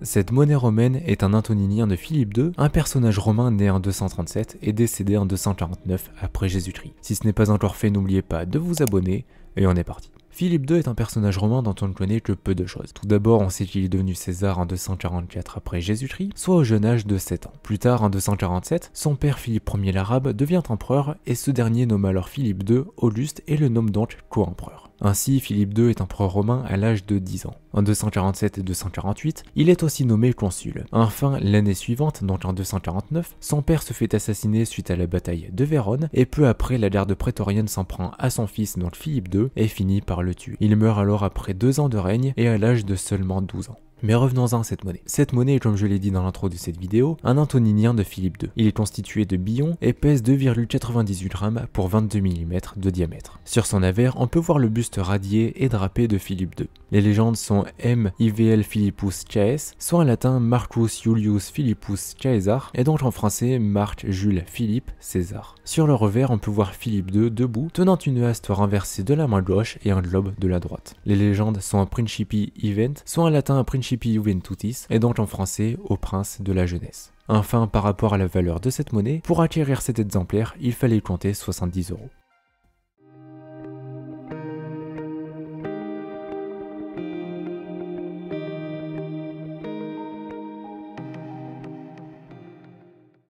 Cette monnaie romaine est un antoninien de Philippe II, un personnage romain né en 237 et décédé en 249 après Jésus-Christ. Si ce n'est pas encore fait, n'oubliez pas de vous abonner et on est parti. Philippe II est un personnage romain dont on ne connaît que peu de choses. Tout d'abord, on sait qu'il est devenu César en 244 après Jésus-Christ, soit au jeune âge de 7 ans. Plus tard, en 247, son père Philippe Ier l'Arabe devient empereur et ce dernier nomme alors Philippe II Auguste et le nomme donc co-empereur. Ainsi, Philippe II est empereur romain à l'âge de 10 ans. En 247 et 248, il est aussi nommé consul. Enfin, l'année suivante, donc en 249, son père se fait assassiner suite à la bataille de Vérone, et peu après, la garde prétorienne s'en prend à son fils, donc Philippe II, et finit par le tuer. Il meurt alors après 2 ans de règne et à l'âge de seulement 12 ans. Mais revenons-en à cette monnaie. Cette monnaie est, comme je l'ai dit dans l'intro de cette vidéo, un antoninien de Philippe II. Il est constitué de billons et pèse 2,98 grammes pour 22 mm de diamètre. Sur son avers, on peut voir le buste radié et drapé de Philippe II. Les légendes sont M. IVL Philippus Caes, soit en latin Marcus Iulius Philippus Caesar, et donc en français Marc Jules Philippe César. Sur le revers, on peut voir Philippe II debout, tenant une haste renversée de la main gauche et un globe de la droite. Les légendes sont Principi Event, soit en latin Principi Juventutis, et donc en français au prince de la jeunesse. Enfin, par rapport à la valeur de cette monnaie, pour acquérir cet exemplaire, il fallait compter 70 €.